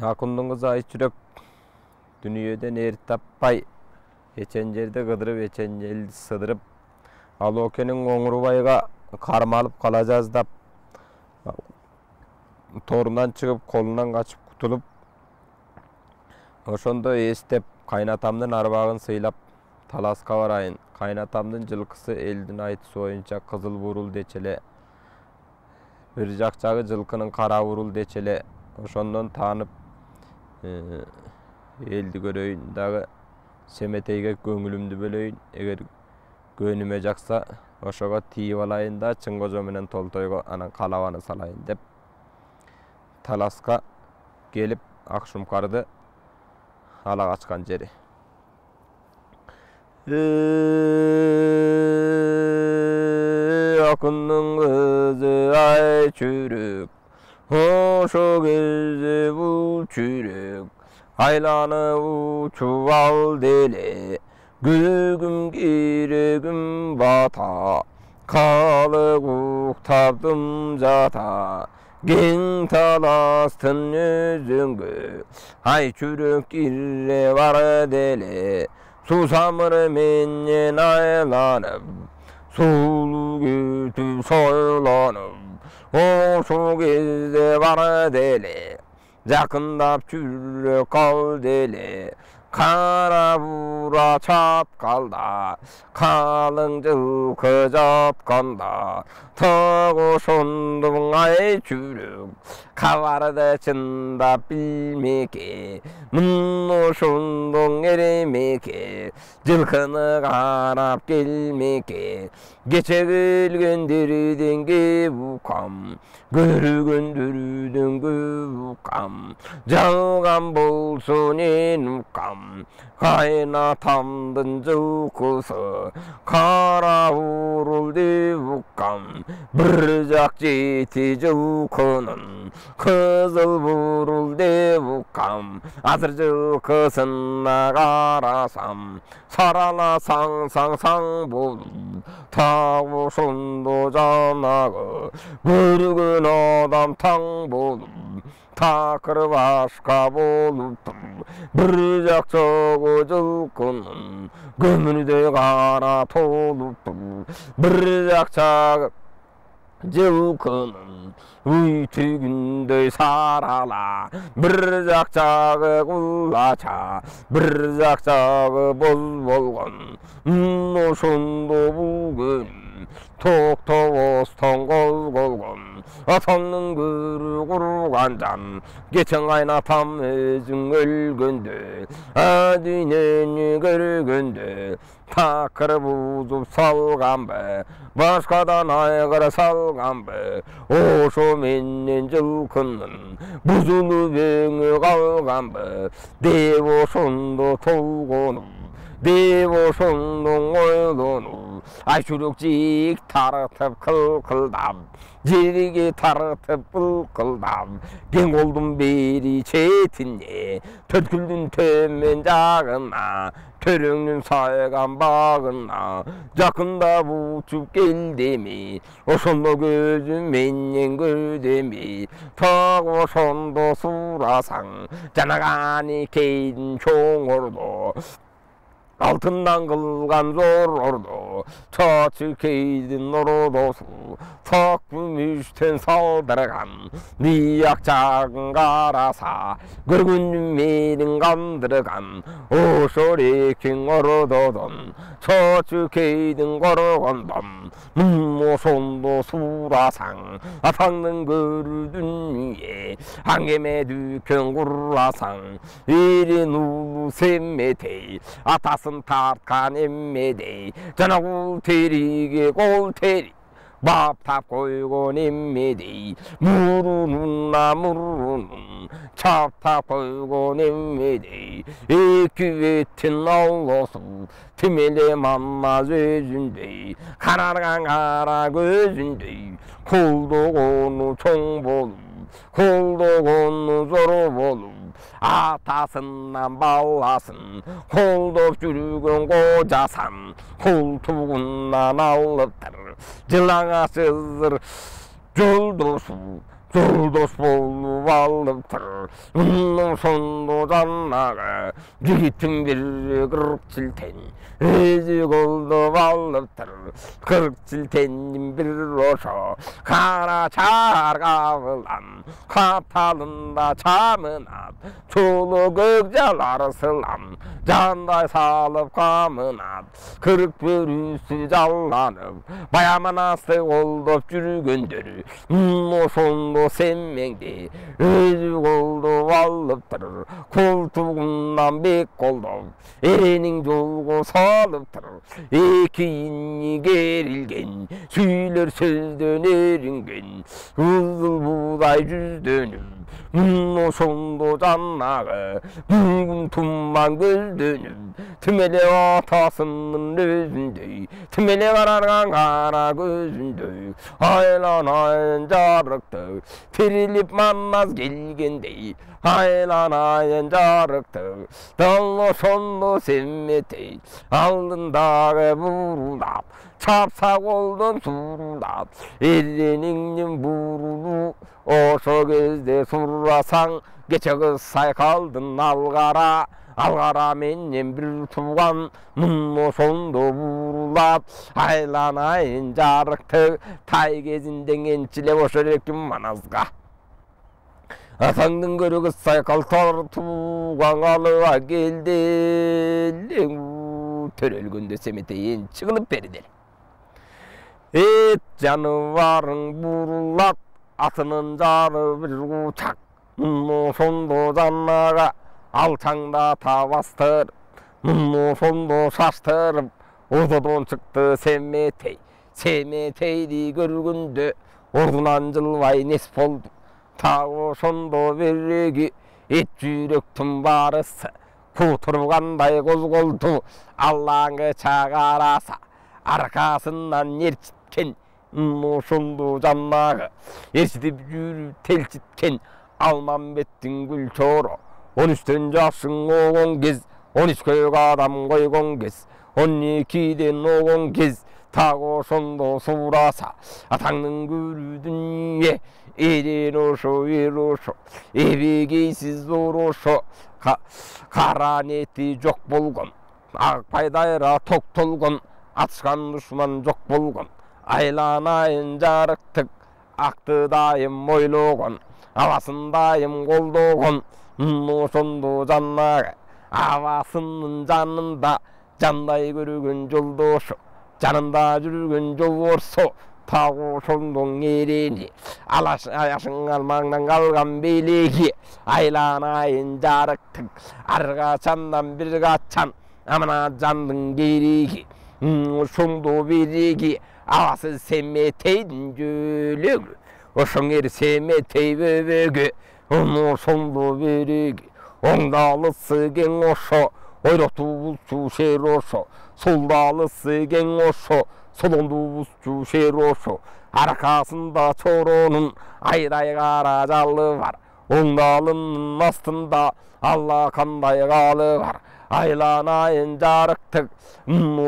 Akundun kızı Ayçürek dünyeden eri tappay. Eçen jerde kıdırıp, eçen jelde sıdırıp. Al okenin Oңурбайга karmalıp kalacağız da torundan çıkıp kolundan kaçıp kutulup oşondo estep kaynatamdın arbağın sıylap Talaska barayın. Kaynatamdın жылкысы элдин айтысы боюнча кызыл бурул дечеле. Bir жакчагы жылкынын кара бурул дечеле. Ошондон таанып элди көрөйүн дагы семетейге көңүлүмдү бөлөйүн. Эгер көнүмө жакса ошого тийип алайын да чың кожо менен Толтойго анан калабаны салайын деп Таласка келип Акшумкарды ала качкан жери. Akundun kızı Ayçürek, ошо кезде бул чүрек айланып учуп алды эле. Күгүм керегим бата, калык уктадым жата. Кең таластын өзүңгө Айчүрек кире барды эле. Сусамыр менен айланып, сулуу күтүп сойланып, ошол кезде барды эле. Жакындап чүрөк калды эле. Кара бура чапкалда, калың жылкы жатканда, так ошондуң Айчүрек кабарды чындап билмеке. Мын ошондуң эремеке, жылкыны карап келмеке. Кече келгендерден кеп укам, көргөндөрдөн көп укам. Жалган болсун эн укам, кайнатамдын жылкысы кара бурул деп укам. Бир жак жети жылкынын кызыл бурул деп укам. Азыр жылкысына карасам сарала саң болуп, так ошондо жанагы көргөн адам таң болуп, такыр башка болуптур. Бир жакчагы жылкынын көмүрдөй кара толуптур. Бир жакчагы жылкынын үйтүгүндөй сарала. Бир жакчагы кулача, бир жакчагы боз болгон. Ошондо бул күн токтобостон козголгон. Атаңдын көрү курган жан, кечен кайнатам өзүң өлгөндө, дүйнөнү көргөндө такыр бузуп салганбы, башкадан айгыр салганбы. Ошо менен жылкынын бузулуп өңү калганбы деп ошондо толгонуп, деп ошондон ойлонуп. Айчүрек жийик тартып кылкылдап, жерге тартып былкылдап. Кең колдун бери четине, төрткүлдүн төмөн жагына, төрөңнүн сайган багына. Жакындап учуп келдеми, ошондо көзүм менен көрдеми. Так ошондо сурасаң, жанаган экейдин чоң ордо, алтындан кылган зор ордо, чачыкейдин ордосу, так күмүштөн салдырган. Бияк жагын караса, көргөнүм менин кандырган. Ошол экең ордодон, чачыкейдин коргондон. Ошондо сурасаң, атаңдын көрдүн ие, аңеме дүкөн курасаң. Эрин улуу семметей, атасын тарткан эммедей. Жана кол териге кол тери баптап койгон эммедей. Мурунуна мурунун чаптап койгон эммедей. Эки беттин аллосу тимеле маммаз өзүндөй, карарган кара көзүндөй. Колдогону чоң болуп, колдогону зор болуп, атасынан баласын колдоп жүргөн кожасан. Колтугунан алыптыр жылаңа сызыр жолдошу, Жолдос болып алып тұр, мұның сонды жаннағы, жігіттің бір 40 жылтен, өзі қолдып алып тұр, 40 жылтеннің бір ошо, қара чарға бұлан, қаталында чамынат, чолы көк жалар сылам, жандай салып қамынат, 40 бөрісі жалланып, баяманасы қолдып жүргендер, сонды сенмеңде өзі қолдып алып тұр, қолтығынан бек қолдып, еренің жолғы салып тұр, екейіне керілген, сөйлер сөзден ерінген, қызыл будай жүзденіп, сонды жаннағы, бүгін тұман көзденіп, түмеле атасының өзіндей, түмеле қарарған қара көзіндей, айланайын жарықтық, тіріліп манназ келгендей, айланайын жарықтық, даллы сонды семметей, алдындағы бұрылап, чапса қолдың сұрылап, ереніңнен бұрылу, ошо кезде сұрасаң, кече қыз сайқалдың алғара, алғара менен бір туған, мұны сонды бұрылап, айланайын жарықты, тай кезінден енчілеп ошо ерекім маназға. Атаңдың көрігі сайқал туған алыға келді, төрелгенде семетей енчі қылып бердер. Ет жануарың бұрылап, атының жары бір құчақ, мұны сонды жаннаға, алчаңда табастырып, мұны сонды шаштырып, ордадан шықты семетей, семетейді көргенде, ордынан жылбай нес болды, тағы сонды береги, ет жүректің барысы, құтырғандай қозғолды, аллаңы чағараса, арқасынан ерчіткен, сонды жаннағы, ерсітіп жүріп телчіткен, Алмамбеттің гүл чоры, 13-тен жасың оғын кез, 13-ке адам қойғын кез, 12-ден оғын кез, тағы сонды сұраса, атаңның көрі дүние, ерен ошо, ер ошо, ебегейсіз зор ошо, қара неті жоқ болғын, ақ пайдайра тоқ толғын, атышқан дұшман жоқ болғын, айланайын жарықтық, ақты дайым ойлоғын, авасындайым қолдоғын, сонды жаннағы, авасының жанында, жандай көрген жолдошы, жанында жүрген жол орсы, тағы сондың ерені, аяшың алмаңнан қалған белеге, айланайын жарықтың, арға жандан бір қачан, амана жандың кереге, сонды береге, авасы семетейдің жөлегі, ошоңер семетей бөбөгі, оны сонды береге, оңдалысы кен ошо, ойроту бұлчу шер ошо, солдалысы кен ошо, солонду бұлчу шер ошо, арқасында чоронun айдай қара жалы бар, оңдалының астында алла қандай қалы бар, айланайын жарықтық,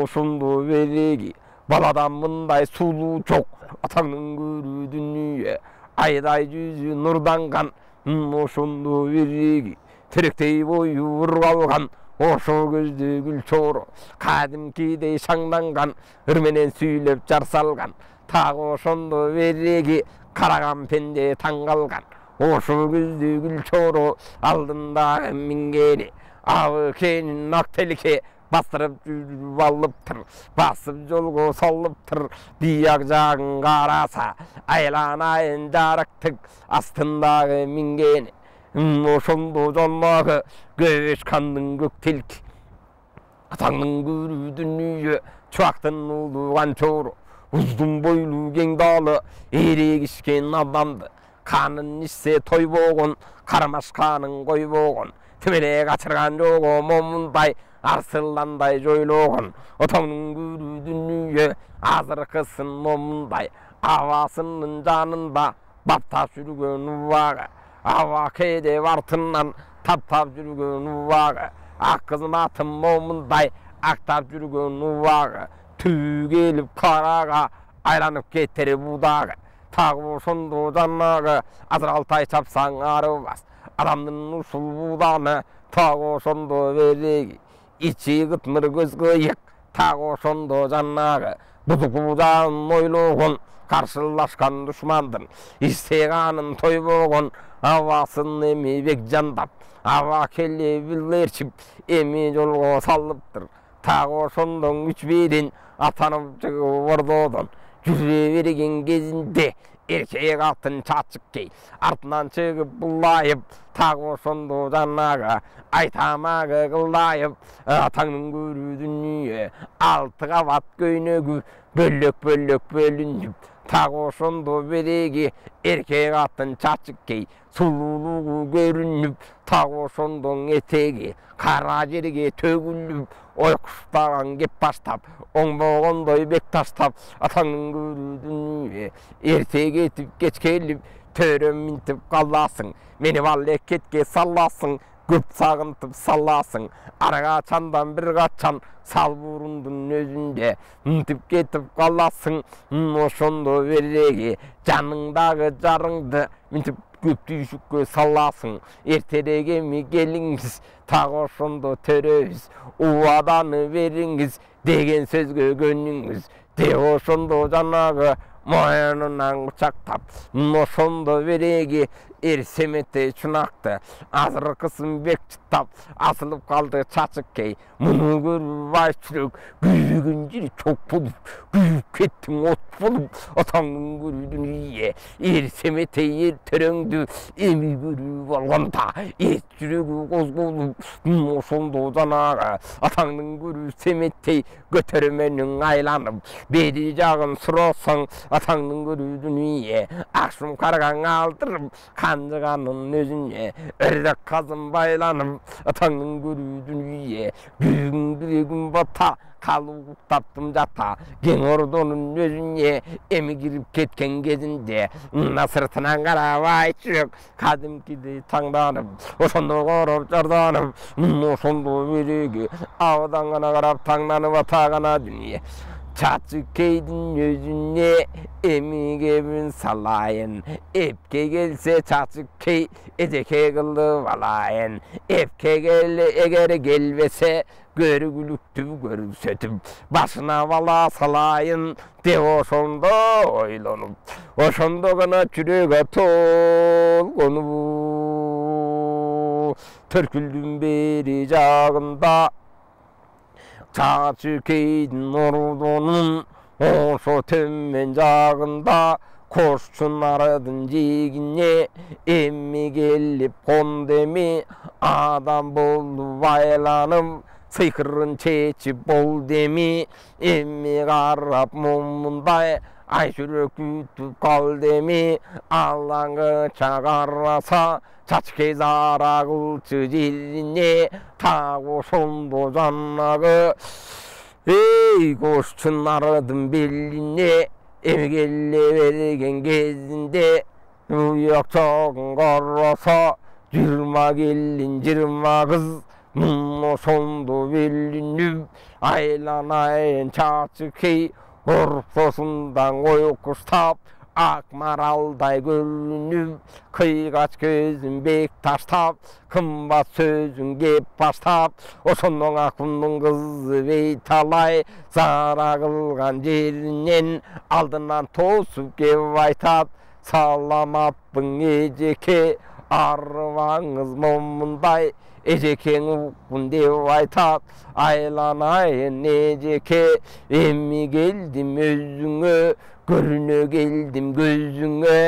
ошонду береги, баладан мындай сулуу жок, атаңның көрүү дүние, айдай жүзү нурданған, ошонду береги, теректей бою ыргалган, ошо көздө гүл чоро, кадимкидей шаңданған, ырменен сүйлөп жар салган, тагы ошондо береги, караган пенде таң калган, ошо көздө гүл чоро, алдындагы мингени, абы кенин ак телке, бастырып жүрүп алыптыр, басып жолго салыптыр, бияк жагын караса, айланайын жарыктык, астындагы мингени, ошондо жолмагы көчкандын көк телки, атаңдын көрүү дүнүйө, чубактын улуган чору, уздун бойлуу кең далы, эрегишкен адамды, канын ичсе тойбогон, кармашканын койбогон, тимеле качырган жого момундай, арсыландай жойлогон, отоңдун көрүү дүнүйө, азыркысын момундай, абасынын жанында баптап жүргөн убагы, аба кээде артынан таптап жүргөн убагы, ак кызматын момундай актап жүргөн убагы, түбү келип карага айланып кетер будагы, Tagı ошондо жанагы азыр 6 ай чапсаң арыбас. Адамдын ушул буданы тагы ошондо береги. İçi gıtmır göz kıyık. Tagı ошондо жанагы бузугудан ойлогон karşılaşkan düşmandın. İsteğanın toy boğun havasın emi bek jandap. Hava kelli billerçip emi jolgo sallıptır. Tagı ошондон üç birin atanıp çıkıp ordodan. Jüre bergen gezinde erkek altın çaçık key. Artından çıkıp bulayıp tagı ошондо жанагы айтамагы кылдайып атаңдын көрүү дүнүйө 6 кабат көйнөгү бөлөк бөлүнүп tagı ошондо береги эркек атын чачык кей сулуулугу көрүнүп tagы ошондон этеги кара жерге төгүлүп ойкуштаган кеп баштап оңбогондой бек таштап атаңдын көрүү дүнүйө эрте кетип кеч келип төрөм минтип каласың мени мамлекетке саласың көп сагынтып саласың арага чандан бир качан сал бурундун өзүндө мынтип кетип каласың ошондо береги жаныңдагы жарыңды мынтип көп түйшүккө саласың эртерээк эми келиңиз тагы ошондо төрөбүз убаданы бериңиз деген сөзгө көнүңүз деп ошондо жанагы моюнунан кучактап ошондо береги Семетей чунакты азыркысын бек чыттап асылып калды чачык кей муну көрүп байчүрөк күйүгүн жери чок болуп күйүп кеттиң от болуп атаңдын көрүү дүнүйө Семетей төрөңдү эми көрүп алганда жүрөгү козголуп ошондо жанагы атаңдын көрүү Семетей көтөрмөнүң айланып бери жагын сурасаң атаңдын көрүү дүнүйө акшым каргаң алдырып канжыганын өзүнө өрдөк казын байланып атаңдын көрүү дүнүйө бүгүн бата калып уктаптым жата кең ордонун өзүнө эми кирип кеткен кезинде сыртынан карабай жүрөк кадимкидей таңданып ошондо короп жарданып ошондо береги абдан гана карап таңданып атагана дүнүйө чачык кейдин өзүнө эми кебин салайын эпке келсе чачык кей эжеке кылып алайын эпке эгер келбесе көргүлүктү көрсөтүп башына бала салайын деп ошондо ойлонуп ошондо гана жүрөгү толгонуп төркүлдүн бери жагында чачык кейдин ордонун ошо төмөн жагында Koşçun aradın cigine emmi gelip kondu emi adam boldu baylanım sıykırın çeçip boldu emi emmi karap mumunday ay sürük ütüp kaldı emi Allah'ın çakarrasa çaçke zara kılçı ciline ta koşundu cannağı ey koşçun aradın beline emi gelle vergen gezinde uyak çoğun karrasa jirma gelin jirma kız ошондо белинип айланайын чачык кей орпосундан койкуштап ак маралдай көрүнүп кыйгач көзүн бек таштап кымбат сөзүн кеп баштап ошондон акындын кызы бейталай зара кылган жеринен алдынан тосуп кеп айтат саламатпын эжеке арыбаңыз момундай эжекең уккун деп айтат айланайын эжеке эми келдим өзүңө көрүнө келдим көзүңө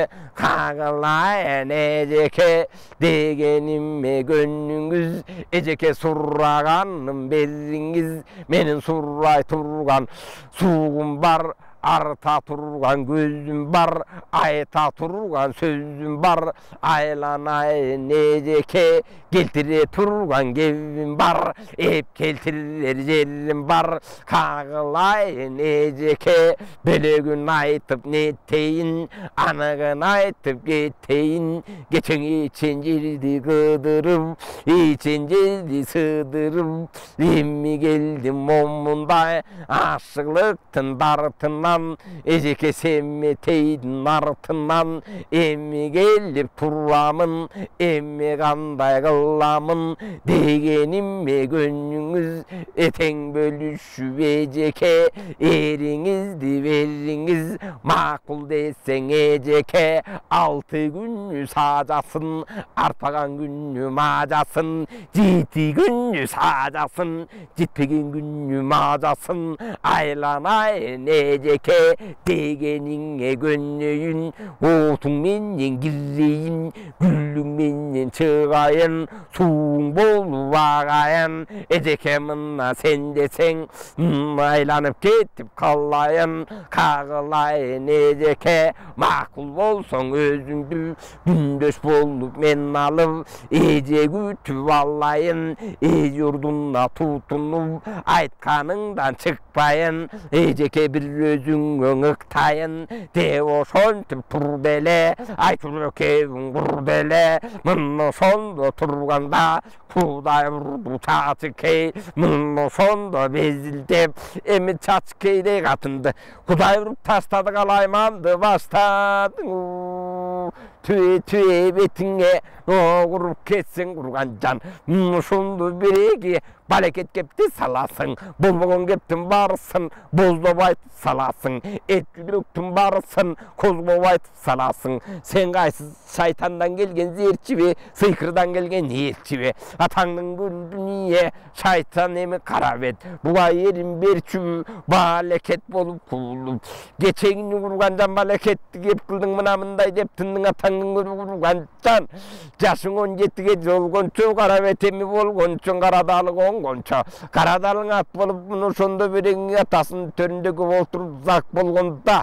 кагылайын эжеке дегениме көнүңүз эжеке сураганым бериңиз менин сурай турган суугум бар арта турган көзүм бар айта турган сөзүм бар айланайын эжеке келтире турган кебим бар эп келтирер жерим бар кагылайын эжеке бөлөгүн айтып нетейин аныгын айтып кетейин кечең ичен жерди кыдырып ичен жерди сыдырып эми келдим момундай ашыктын дартынан артынан, эжеке семетейдің артынан, эмми келіп тұрамын, эмми қандай қыламын, дегеніме көніңіз, етең бөлішіп эжеке, еріңізді беріңіз, мақұл десең эжеке, 6 күнні сажасын, артпаған күнні мажасын, 7 күнні сажасын, жетпеген күнні мажасын, айланайын эжеке, дегеніңе көнейін, отыңменен кірейін, гүліңменен шығайын, суың болып ағайын, эжеке мына сен десең, айланып кетіп қалайын, қағылайын эжеке, мақұл болсаң өзіңді, күндес болып мен алып, эже күтіп алайын, эже ұрдына тұтынып, айтқаныңдан шықпайын, эжеке бір өзің өңіктайын, деп ошонтип тұр беле, айтыр өкебің бұр беле, мұны сонда тұрғанда, Құдай ұрды чачыкей, мұны сонда безілдеп, эми чачыкейдей қатынды, Құдай ұрып тастады қалайманды бастадың, түйе бетіңе, ұрып кетсең ұрған жан, мұшынды біреге, балекет кепті саласың, болбаған кептің барысын, боздап айтып саласың, еткіліктің барысын, қозбап айтып саласың. Сен қайсыз шайтандан келген зерчібе, сыйқырдан келген елчібе, атаңның көрі дүние, шайтан емі қарап ет, бұлай ерін берчібі, балекет болып құлып. Кечегіні құрғандан балекетті кеп қылдың мұнамындай деп тыңның атаңның көрі құрған жан, жасың 17-ге жолғын чөй қарап етемі болғын чөң қарадалығы онша, қарадалың ат болып, мұны сонда береңі атасын төріндегі олтырып зақ болғанда,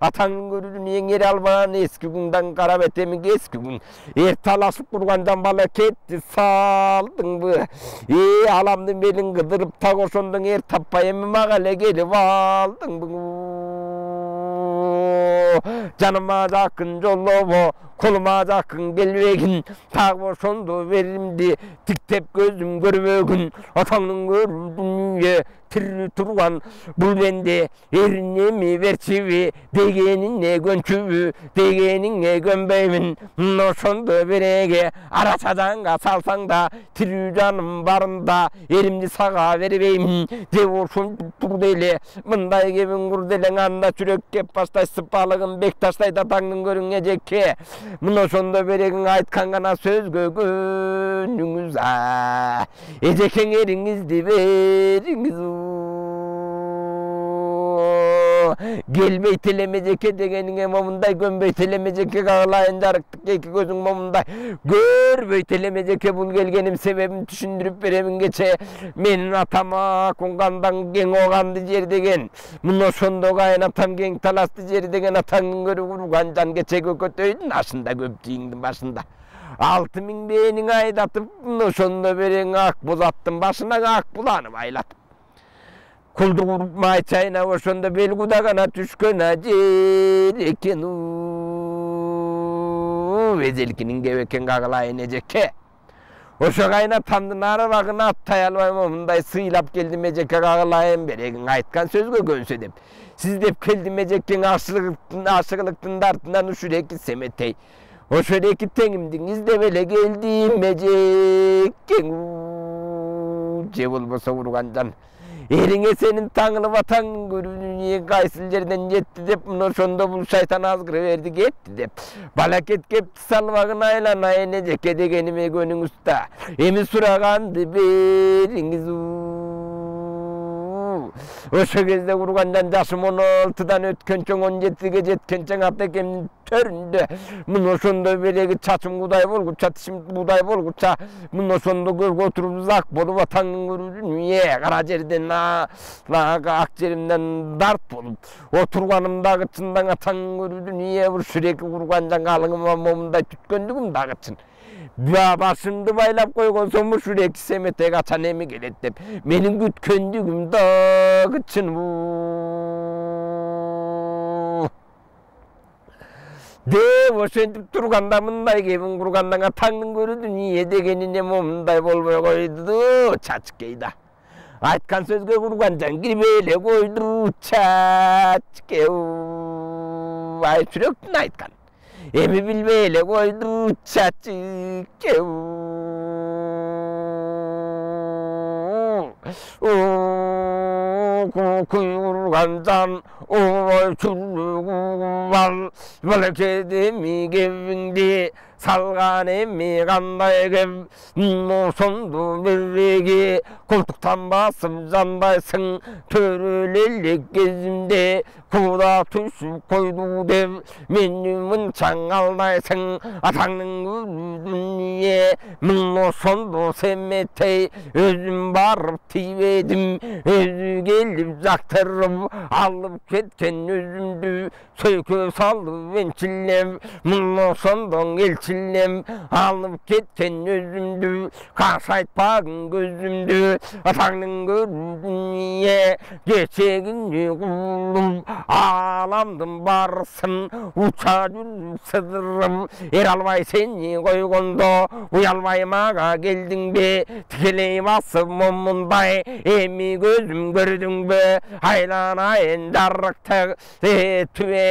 атаңның көрілін еңер албаған ескі күндан қарап етемік ескі күн. Таласып құрғандан бала кетті салдың бұ. Аламдың белін қыдырып, тақ ошондың таппай емі мағале келіп алдың бұ. Жаныма жақын жолы қолыма жақын келбегін, тағы ошонды берімді, тіктеп көзім көрбегін, атаңның көріп дүние тірі тұрған бұл бенде, ерінеме берчібі, дегеніне көнчібі, дегеніңе көнбеймін, ошонды береге, арасаданға салсаң да, тірі жаным барында, ерімді саға бербеймін, деп ошон тұр дейле, мындай кебін күрделең анда жүрек кеп бастай сыпалығын бек таштайды атаңның көріңе жеке. Мұны сонда берегің айтқан ғана сөзге көніңіз, ежекең еріңізді беріңіз. Gelmey telemeceke degenine momunday, gömbey telemeceke kağılayın jarıktık keki gözün momunday. Görbey telemeceke bul gelgenim sebebim düşündürüp beremin geçe. Menin atama kongandan gen oğandı jer degen. Muno sondo gayın atam gen talastı jer degen atangın görü kurugan jan geçe kökötöydün aşında köpçiğindin başında. 6000 beynin aydatıp muno sondo beren ak bozattın başına ak bulanıp aylatıp. Kuldu kurup mayçayına oşonda belgudagana düşkön acil eken vezelkinin geveken kağılayın eceke. Oşo kayna tamdın arabağına attay albayma bunday sıylap geldim eceke kağılayın beregin aytkan sözgö gönse dep. Siz dep geldim ecekken aşıqlıktın dartından uşureki semetey. Oşureki tenimdiniz de bele geldim ecekken je bolbosa urgancan. Erine senin tağını vatan görünüye kaysıl yerden yetti dep, bunu sonda bul şeytan azgırı verdi gitti dep. Balaket kepti salvağın aylana eneceke degenime gönün usta. Emi surağandı beriniz Oşo kezde kurgandan yaşım 16'dan ötkençen 17'ge jetkençen atekemin töründe. Muno sonda beregi çaçım kuday bolguça, tişim kuday bolguça. Muno sonda görgü oturup zak bolup atanın görürünüye. Karacerden akcerimden dart bolup. Oturganımda gıçından atanın görürünüye. Vur süreki kurgandan kalınıma momunda tütköndüğüm da gıçın. Başımdı baylap koygon somu şureki semete kaçan emi gelet dep. Menin gütköndüğüm da gıçın bu. De oşentip turganda mınday kebin kurgandan atangın görüdün iye degenine momunday bolboy koydu çaçıkeyda. айтқан сөзге құрған жан кірбеле қойды чачкеу ай жүректің айтқан эми билбейле қойды чачкеу құрған жан ой жүрегі бар балекедеми кебіңде салған эми қандай кеп носонду береге қолтықтан басып жандайсың төрелелік кезімде куда түсіп қойду деп мені мыншаң алдайсың атаңның өлі дүние мың осонду семетей өзім барып тибедім өзі келіп жақтырып алып кеткен өзімді сөйке салып енчілем мың осондың елчілем алып кеткен өзімді қаш айтпағын көзімді атаңның өлі дүние кешегіне құлым аламдың барысын ұша жүріп сыдырып албай сені қойғанда ұялмай маға келдің бе тікелей басып момындай эми көзім көрдің бе айланайын жарықтық түе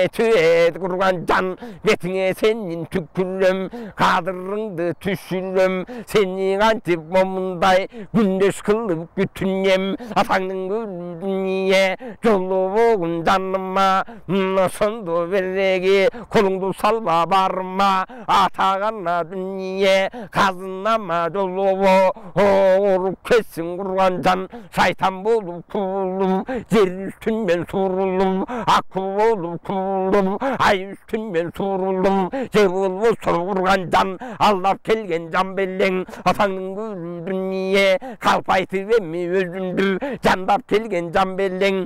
құрған жан бетіңе сенің түкірім қадырыңды түшірім сені қантип момындай күндес қылып күтінем атаңның өлі дүние жолы болғын жаныма сонду береге қолыңды салма барма атағана дүние қазынама жолы ұрып кетсін құрған жан шайтан болып құлып жер үстінмен суырылып аққу болып құлып ай үстінмен суырылып же болбосо құрған жан алдап келген жан белең атаңның өлі дүние қалп айтып эми өзүмдү жандап келген жан белең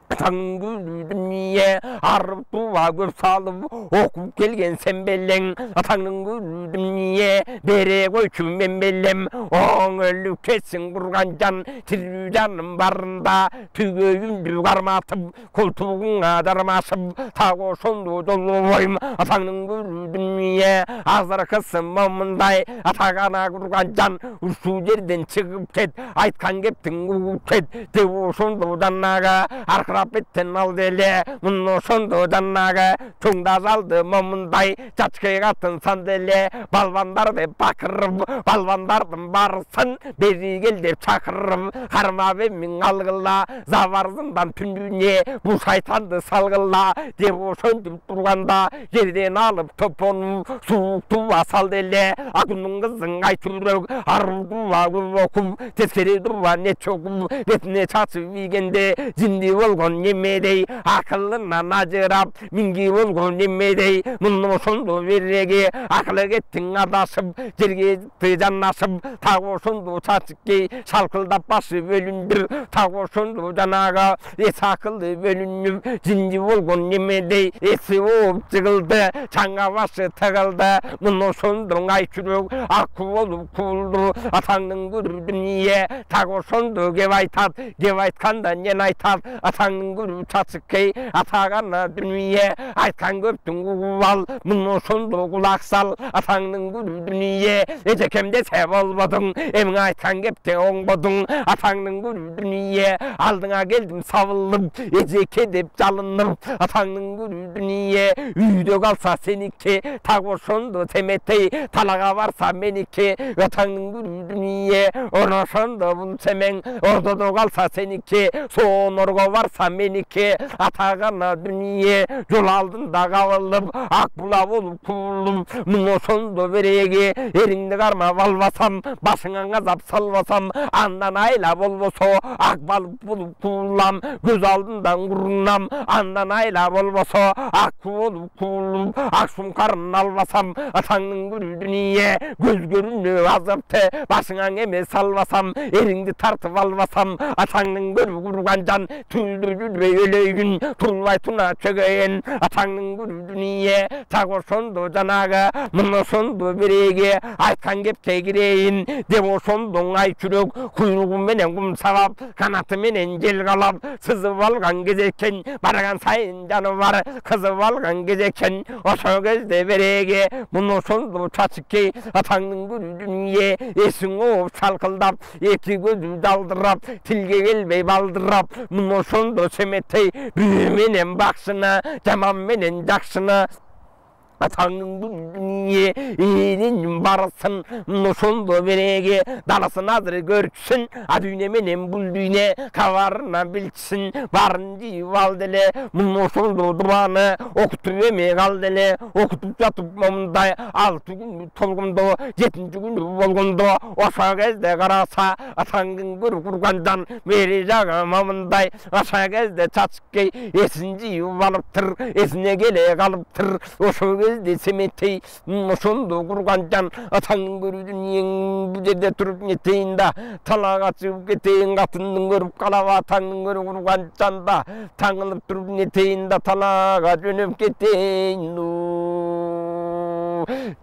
атаңның дүние арып туа көп салып оқып келген сен белең атаңның дүние бере қойшы мен белем оң өліп кетсін құрған жан тірі жаным барында түгейімді қарматып қолтуғыңа дармасып тағы сонду жолы бойым атаңның дүние азырқысын момындай атағана құрған жан ұшу жерден шығып кет айтқан кептің ұғып кет деп сонду жаннаға арқыра беттен алды эле муну ошондо жаннагы чоңда жалды момундай чачкай катын санды эле балбандар деп бакырып балбандардын барысын бери кел деп чакырып кармап эмиң алгыла забарзындан түндүне бул шайтанды салгыла деп ошентип турганда жерден алып топонуп сууктууга салды эле акундун кызын айтүрөк арууга көп окуп тескери турба не чогуп бетине чачып ийгенде жинди болгон немедей акылынан ажырап минги болгон немедей муну ошондо береге акылы кеттиң адашып жерге жанашып так ошондо чачыккей шалкылдап басып өлүндүр так ошондо жанага эс акылы бөлүнүп жинди болгон немедей эси ооп жыгылды чаңга башы тыгылды муну ошондо айчүрөк акку болуп куулду атаңдын көрү дүние так ошондо кеп айтат кеп айтканда эмне айтат атаңдын көрү чачыккей атагана дүние айткан көптүн угуп ал муну ошондо кулак сал атаңдын көрү дүние эжекем десе болбодуң эмиң айткан кепте оңбодуң атаңдын көрү дүние алдыңа келдим сабылып эжеке деп жалынып атаңдын көрү дүние үйдө калса сеники так ошондо теметей талага барса меники атаңдын көрү дүние ошондо бул семең ордодо калса сеники соонорго барса меники атагана дүние жол алдында кабылып ак була болуп куулуп муну ошондо береге эриңди кармап албасам башыңа газап салбасам андан айла болбосо ак балык болуп куулам көз алдымдан курунам андан айла болбосо ак болуп куулуп ак сумкарын албасам атаңдын көрү дүние көз көрүнүп азапты башыңа эме салбасам эриңди тартып албасам атаңдын көрүп курган жан түлдүр жүрбей өлейін, тұрылбай туна чөгейін, атаңның күрдүние, тағы сонды жанағы, мұны сонды береге, айтқан кепте кірейін, деп осондың ай жүрек, құйрығыменен құм сабап, қанатыменен жел қалап, сызып алған кезекен, барған сайын жаны бар, қызып алған кезекен, ошо кезде береге, мұны сонды чачыккей, атаңның күрдүние, есің оп шалқылдап, екі көзі жалдырап, тілге келбей балдырап, мұны сонды семеттей, бүйіменен бақсына, жаманменен жақсына, атаңның дүние елін барысын, нұшынды береге, даласын азыр көрксін, адүйнеменен бұл дүйне, каварына білчсін, барын жиып алдылы, нұшынды дұбаны, оқытып еме қалдылы, оқытып жатып момындай, 6 күн толғымды, 7-ші күн болғымды, оша кезде қараса, атаңның көр құрғандан, бері жағы момындай, оша кезде чачықкей, есін жиып алыптыр, есіне келе қалыптыр, оша семеттей мұшынды құрған жан атаңның көрудің ең бұл жерде тұрып нетейін да талаға шығып кетейін қатынның көріп қалап атаңның көрі құрған жанда таңылып тұрып нетейін да талаға жөніп кетейін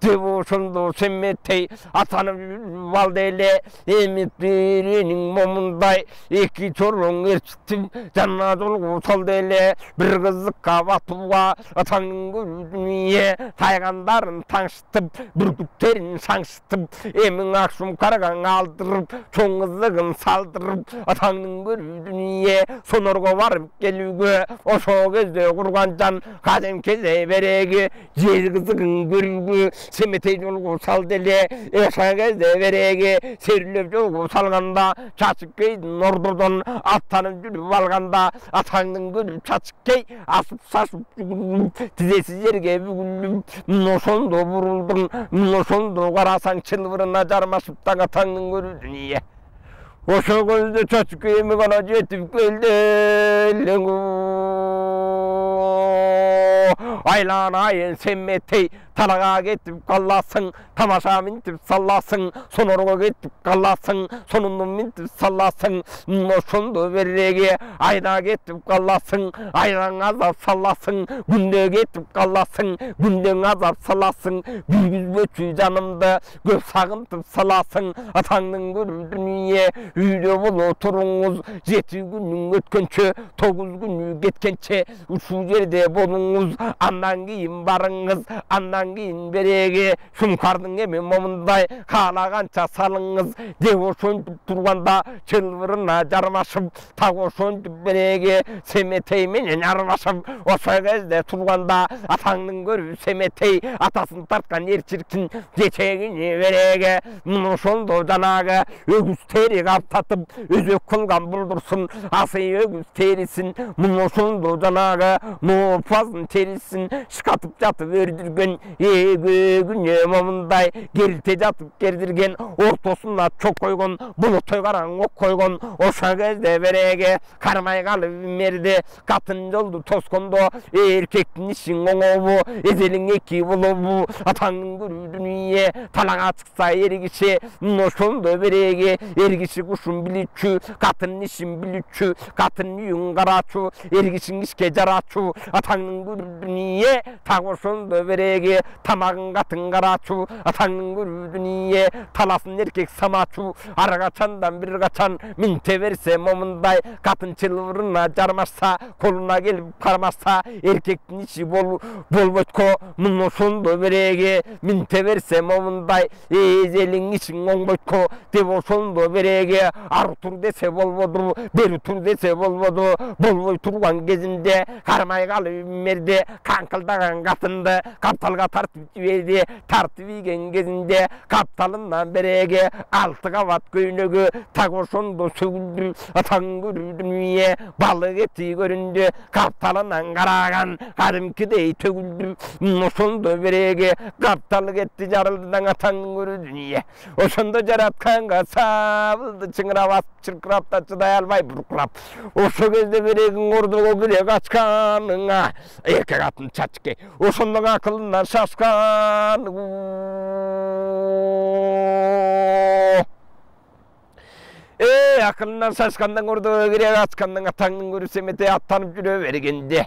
деп ошондо семеттей атанып жүрүп алды эле эметтеринин момундай эки чороң эрчитип жанына жолго салды эле бир кызыкка батууга атаңдын көрүнүе тайгандарын таңшытып бүркүттерин саңшытып эмиң акшум каргаң алдырып чоң кызыгын салдырып атаңдын көрүнүе сонорго барып келүүгө ошол кезде курган жан кадим кезде береги жер кызыгын көрүүгө семетей жолго салды эле ошол кезде береги серилеп жолго салганда чачыккейдин ордодон аттанып жүрүп алганда атаңдын көрүп чачыккей асып сасып жүгүрүп тизеси жерге бүгүлүп ошондо бурулдум ошондо карасаң чылбырына жармашып таң атаңдын көрүүдүн ие ошол кезде чачыккей эми гана жетип келди айланайын семметей талага кетип каласың тамаша минтип саласың сонорго кетип каласың сонуну минтип саласың ошондо береге айда кетип каласың айдаң азап саласың күндө кетип каласың күндөң азап саласың күйгүзбөчү жанымды көп сагынтып саласың атаңдын көрүүдүн ие үйдө боло туруңуз 7 күнүң өткөнчө 9 күнү кеткенче ушул жерде болуңуз андан кийин барыңыз андан кийин береги шумкардын эми момундай каалаганча салыңыз деп ошентип турганда чылбырына жармашып так ошентип береги семетей менен арбашып ошол кезде турганда атаңдын көрүү семетей атасын тарткан эр чиркин жетегине береги ошондо жанагы өгүз тери каптатып өзөк кылган булдурсун асый өгүз терисин ошондо жанагы моопаздын терисин шкатып жатып өрдүргөн күнү момундай керилте жатып кердирген ортосуна чок койгон булуттой караң ок койгон ошол кезде береги кармай калып имерди катын жолду тоскондо эркектин ишин оңобу эзелиң эки болобу атаңдын көрүүдүн ие талага чыкса эр киши ошондо береги эр киши кушун билүүчү катынын ишин билүүчү катынын үйүн караачу эр кишинин ишке жарачу атаңдын көрүүдүн ие так ошондо береги тамагын катын караачу атаңдын көрүүдүн ие таласын эркек самачу ар качандан бир качан минте берсе момундай катын чылбырына жармашса колуна келип кармаса эркектин иши болбойт-ко ошондо береги минте берсе момундай эзелиң ишиң оңбойт-ко деп ошондо береги ары тур десе болбоду бери тур десе болбоду болбой турган кезинде кармай калып имерди каңкылдаган катынды капталга тартып жиберди тартып ийген кезинде капталынан береги 6 кабат көйнөгү так ошондо сөгүлдү атаңдын көрүүдүн ие балык эти көрүндү капталынан караган кадимкидей төгүлдү ошондо береги капталык эти жарылды да атаңдын көрүүдүн ие ошондо жаратканга сабылды чыңырап асып чыркырап да чыдай албай буркурап ошол кезде берегиң ордого кире качканыңа эркек атын чачыккей ошондо акылынан шашкан akılından şaşkandan orada gire açkandan atağının görü semete attanıp жүрө bергende.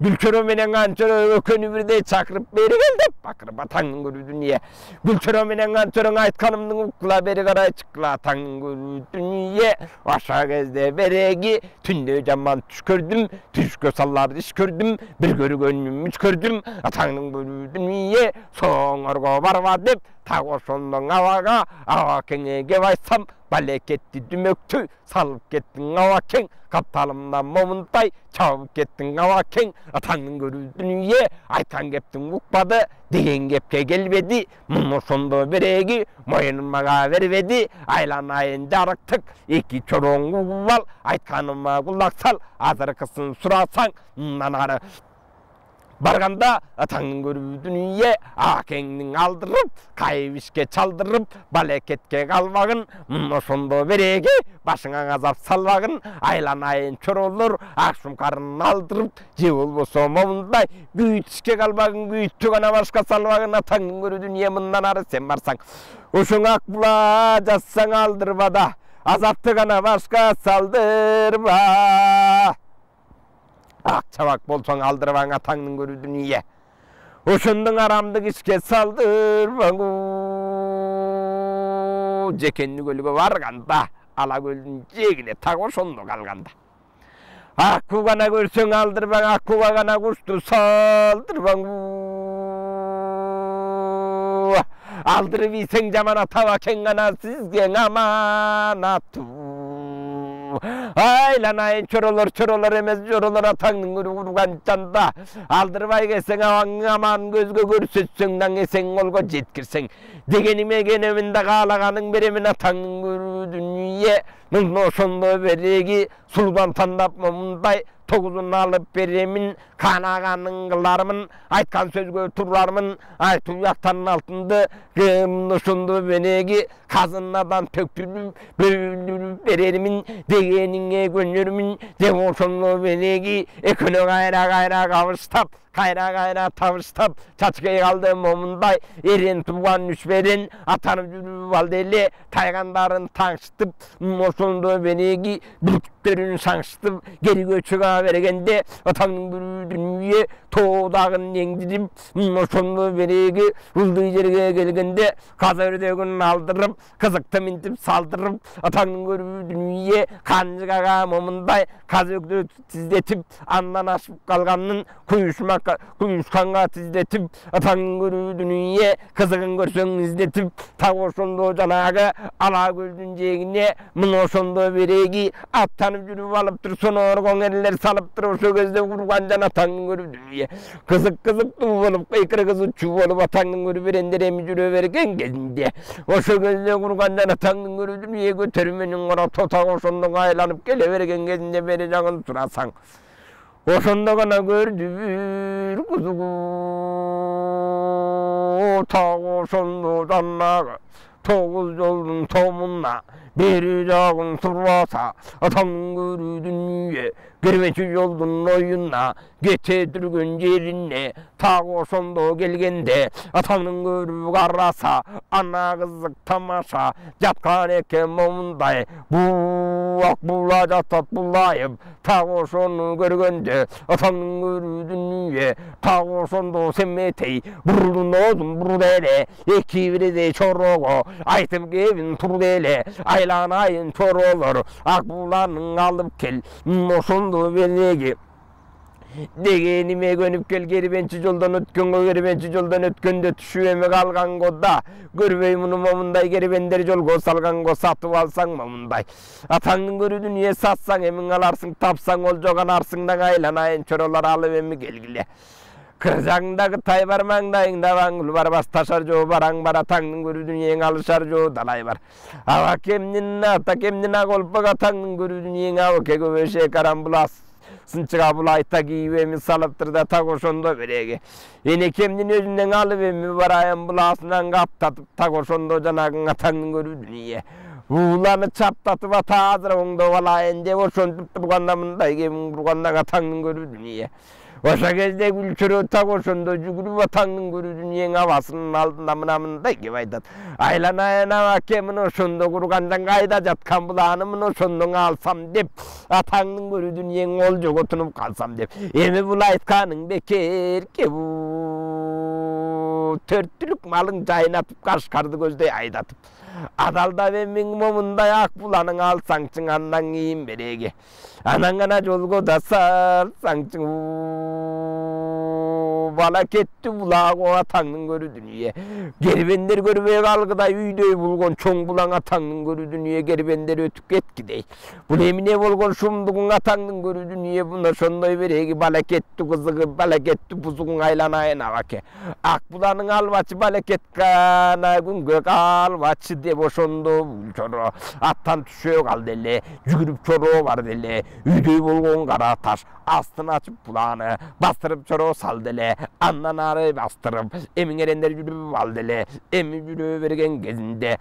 Gülçörö menen Ançörö ökönü birde çakırıp beri geldi. Bakırıp atağının görü dünya. Gülçörö menen Ançörö'nün aytkanımdın ukla beri karay çıkla atağının görü dünya. Aşağı gezde beregi tünde jaman tuş gördüm. Tüşkö sallar diş gördüm. Bir görü gönlüm üç gördüm. Atağının görü dünya. Soğorgo barba dep. Tago sondon avaga. Ava kengege baysam. Bale ketti dümöktü. Salıp kettin ava keng. Kaptalımdan momuntay. Çabuk kettin ava keng. Atağının görü dünya. Aytan geptin ukpadı. Degen gepke gelbedi. Mumu sondo beregi. Moyunmaga vervedi. Aylan ayın jarıktık. İki çoroğun kuval. Aytkanıma kulak sal. Azırkısın surasan. Nanarı. Barganda atağının görü dünya akengnin aldırıp kayvişke çaldırıp baleketke kalvagın sondo beregi başına gazap salvagın aylan ayın çör olur akşam karnını aldırıp cevul boso momunday güyütüşke kalvagın güyüttügana başka salvagın atağının görü dünya mından arı sen barsan uşun akbula jatsan aldırba da azaptıgana başka saldırba. Akçabak bolsoň aldırbaň atağının görü dünya. Oşundun aramdık işke saldırbaň. Jekenli gölüge barganda, ala gölün jegine tak oşondo kalganda. Akkugana görsöň aldırbaň, akkugana kuştu saldırbaň. Aldırıp isen jamana tava kengana sizge amanatı. Aylan ayın çorolar emez çorolar atağının urgan canda aldırmay gelsen aman gözgö görsetsen esen olgo jetkirsen degenime geneminde kalaganın beremin atağının dünya mıhno sondo beregi sulban tandap mımday toguzunu alıp beremin kanaganın kılarımın aytkan sözgö turlarımın aytıl yaktanın altında nuşundu benegi kazınlardan töktürüp bölünüp bererimin degenine gönlürümün devoşonlu benegi ekono gayra kavuştap kayra tavıştap çaçkaya kaldığım momunday erin tuğan nüşverin atanıp yürü valdeli taygandarın tankşıtıp moşundu benegi bülüklerin sankşıtıp geri göçüga vergende atanın bir dünya toğdağın yengdirip moşundu benegi ruldu yerge gelgende kazarıdegün aldırıp kızıkta mintip saldırıp atanın bir dünya kancıgaga momunday kazıklı tizletip andan aşıp kalganın kuyuşkanga tizletip atağın görü dünya kızıgın görsön izletip tak oşondo janağı ala göldün jegine mın oşondo beregi attanıp jürüp alıptır sonor goňerler salıptır oşo gözde urgan jana atağın görü dünya kızık tuğ bolup kıykırı kızı çuv bolup atağın görü berenderemi jürö bergen gezinde oşo gözde urgan jana atağın görü dünya götürmenin ora totak oşondo aylanıp gele bergen gezinde beri jagın surasaň oşonda gana gördür kuzugu ta oşondo jannaga toğuz yoldun tomunna beri jagın survasa atam görü dünya girmeçi yoldun oyunna getedirgün yerine ta oşondo gelgende atamın görü karrasa ana kızık tamaşa jatkan eken momunday bula jatat bulayıp ta oşonu görgende atamın görü dünya ta oşondo semmetey burun odun burudele iki biride çorogo aytıp gevin turdele aylan ayın çorolor akbulanın alıp kel oşondo belegi degenime gönüp gel geri bençi yoldan ötkön geri bençi yoldan ötkönde tüşüeme kalgan goda görvey munu momunday geri bender jolgo salgan go satıp alsan momunday atağının görü dünya satsan emin alarsın tapsan ol jogan arsыңdan aylan ayın çorolar alıp emi gelgile kırjağındagı tay barmağındayında bangul barbas taşar jo barang bar atağının görü dünyanın alışar jo dalay bar ava kemnin ata kemnin agolpag atağının görü dünyanın ava kegöbeşe karambulas sınçıga bulayta giyivemi salıptır da tak oşondo beregi ene kemnin özünden alıp emi barayan bulasından kaptatıp tak oşondo janagın atağının görü dünya ulanı çaptatıp ata azır oňda balayan de oşontup turganda mınday kemin burganda atağının görü dünya Oşa кезде gülçörö tak oşondo жүгүрүп атаңдын көрүүдүн эң абасынын алдында мындай кеп айтат. Айланайын абаке, мына ошондо кургандан кайда жаткан буланы мына ошондон алсам деп, атаңдын көрүүдүн эң олжого тунуп калсам деп. Эми бул айтканың бекер ке, төрттүлүк малың жайнатып Кашкарды көздөй айдатып. Адалдап эмиң момундай ак буланың алсаңчың андан кийин береге. Анан гана жолго да сарсаңчың бала кетти булагы атаңдын көрүү дүнүйө. Кербендер көрбөй калгыдай үйдөй болгон чоң булаң атаңдын көрүү дүнүйө кербендер өтүп кеткидей. Бул эмне болгон шумдугуң атаңдын көрүү дүнүйө мына ошондой береги бала кетти кызыгы, бала кетти бузугуң айланайын абаке. Ак буланың албачы бала кеткана күнгө калбачы деп ошондо чоро аттан түшө калды эле, жүгүрүп чороо барды эле. Үйдөй болгон кара таш астын ачып буланы бастырып чороо салды эле. Андан ары бастырып эмиңерендер жүрүп алды эле. Эми жүрө берген кезинде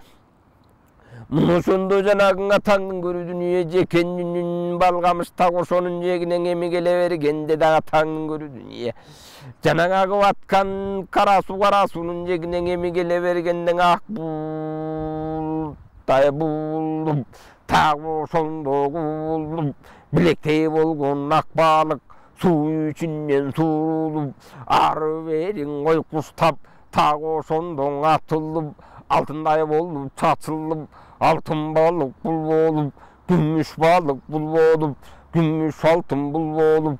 мына ошондо жанагы атаңдын көрүү дүнүйө жекенинин балгамыш так ошонун жегинен эми келе бергенде да атаңдын көрүү дүнүйө жанагы аткан кара суунун жегинен эми келе бергенде ак бултай булуп так ошондо булуп билектей болгон ак балык суу ичинен суурулуп ары бериң ойкустап так ошондон атылып алтындай болуп чачылып алтын балык бул болуп күмүш балык бул болуп күмүш алтын бул болуп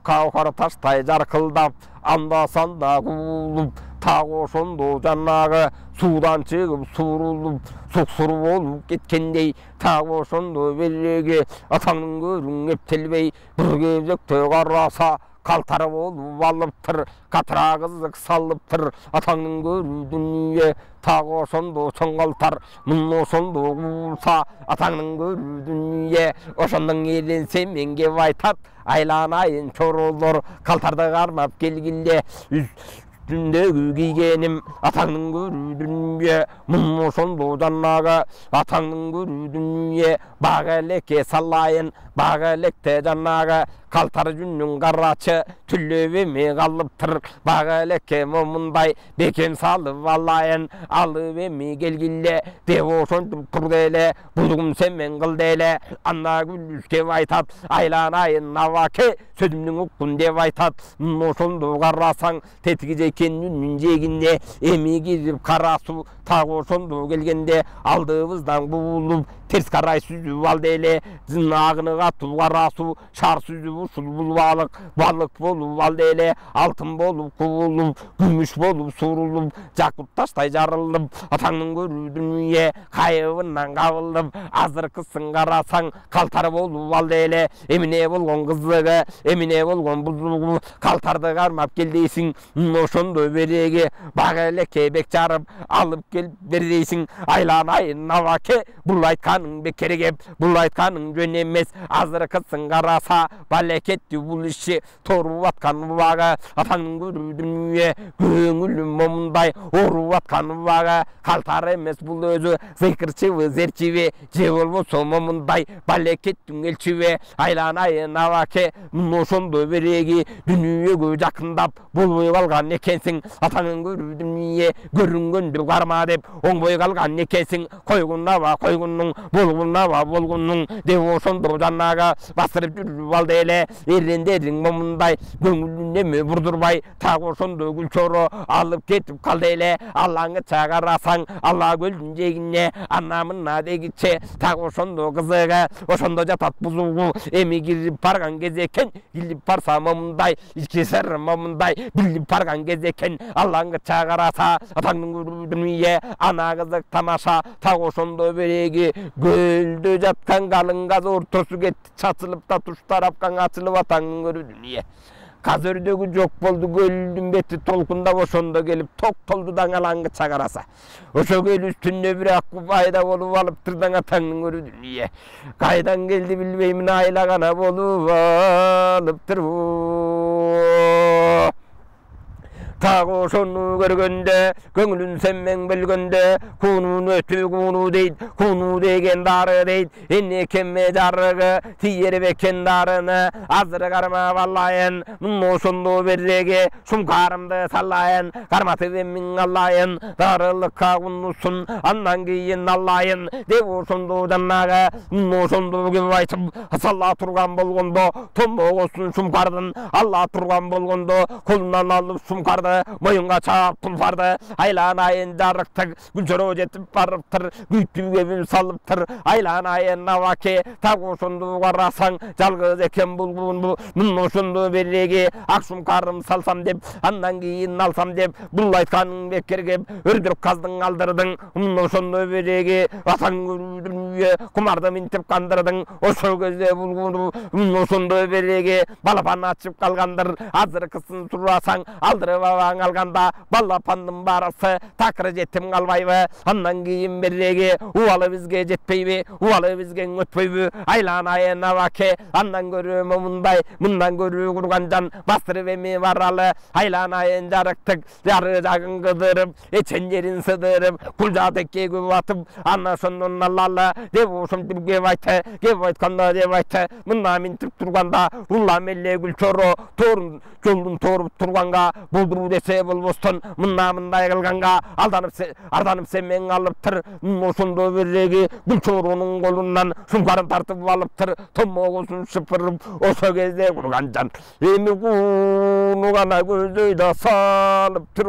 кара таштай жаркылдап анда санда куулуп так ошондо жанагы суудан чыгып суурулуп суксур болуп кеткендей так ошондо береге атаңдын көрүң эптелбей бир кезекте караса калтар болуп алыптыр, катыра кызык салыптыр, атаңдын көрүү дүнүйө так ошондо чоң калтар, мына ошондо куулса атаңдын көрүү дүнүйө ошондон эленсе мен кеп айтат, айланайын чоролор калтарды кармап келгиле, үстүндөгү кийгеним атаңдын көрүү дүнүйө, мына ошондо жанагы атаңдын көрүү дүнүйө бага элекке салайын, бага электе жанагы калтар жүнүн карачы түлөп эми калыптыр, бага элекке момундай бекем салып алайын, алып эми келгиле деп ошентип турду эле, бузугум сен мен кылды эле, анда күлүш деп айтат, айланайын абаке сөзүмдүн уккун деп айтат, мына ошондо карасаң тетиги жекен үнүн жегинде эми кирип кара суу так ошондо келгенде алдыбыздан буулуп терс карай сүзүп алды эле, агыны катуу кара суу шаар сүзүп ушул бул балык болуп алды эле, алтын болуп куулуп күмүш болуп суурулуп жакут таштай жарылып атаңдын көрүү дүнүйө кайыбынан кабылып азыркысын карасаң калтар болуп алды эле, эмне болгон кызыгы, эмне болгон бузугу калтарды кармап кел дейсиң, ошондо береги бага элекке бек жарып алып келип бер дейсиң, айланайын абаке бул айтканың бекер кеп, бул айтканың жөн эмес, азыркысын караса балекетти бул иши торуп аткан убагы атаңдын көрүү дүнүйө көңүлүм момундай оруп аткан убагы калтар эмес бул өзү зыкырчыбы зерчиби же болбосо момундай балекеттин элчиби, айланайын абаке мына ошондо береги дүнүйөгө жакындап болбой калган экенсиң, атаңдын көрүү дүнүйө көрүнгөндү карма деп оңбой калган экенсиң, койгун аба койгундуң болгун аба болгундуң деп ошондо жанагы бастырып жүрүп алды эле, эрдендердин момундай көңүлүн эме бурдурбай так ошондо күлчөрө алып кетип калды эле, алаңыча карасаң ала көлдүн жээгине ана мына дегиче так ошондо кызыгы ошондо жатат бузугу, эми кирип барган кез экен, кирип барса момундай ички сыры момундай билип барган кез экен, алаңыча караса атаңдын көрүү дүнүйө ана кызык тамаша так ошондо береги көлдө жаткан калың газ ортосу кетти чачылып да туштар апкан ачылып атаңдын көрүү дүнүйө казөрдөгү жок болду, көлдүн бети толкундап ошондо келип токтолду да алаңыча караса ошо көл үстүнө бир ак пайда болуп алыптыр да атаңдын көрүү дүнүйө кайдан келди билбеймин, айлагана болуп алыптыр tağı şonu görgende köngülün semmen bilgende kunun ötü kunu deyt kunu degen darı deyt enne kemme darıgı tiyeri beken darını azırı karma vallayın munno şondu berrege şumkarımdı sallayın karmatı min allayın darılıkka kunnusun andan giyin allayın devu şondu dannaga munno şondu gün vaytıp salla turgan bolgondo tombo olsun şumkardın Allah turgan bolgondo kolundan alıp şumkardı moyunga çap tulfardı aylanayın darıktık gülçoro jetip barıptır güytüp evim salıptır aylanayın navake tagu şondu varasan жалгыз экен булгунду мун ошондо береги акшум карым салсам деп андан кийин алсам деп бул айтканың бекер кеп өрдүрүп каздың алдырдың мун ошондо береги атаң көрүдүн кумарды минтип кандырдың ошол кезде булгунду мун ошондо береги балапан ачып калгандыр азыркысын сурасаң алдырып абаң алганда балапандын барысы такыр жетим калбайбы андан кийин береги убалы бизге жетпейби убалы бизге өтпөйбү айланайын абаке andan görüyorum bundan görüyorum kurgancan bastırıp emi varalı aylanayın jarıktık jarı jagın kıdırıp eçen yerin sıdırıp kulca tekke gibi atıp anlaşıldın allalı dep oşum tübge vaytı gep aytkanda dep aytı mında mintip turganda ulla melle gülçoro torun жолдун торуп турганга болдуруу десе болбостон мындай кылганга арданып семен алыптыр ошондо береги гүлчоронун колунан сумкарын тартып алыптыр томогусун шыпырып ошо кезде курганжан эми кууну гана көздөй да салыптыр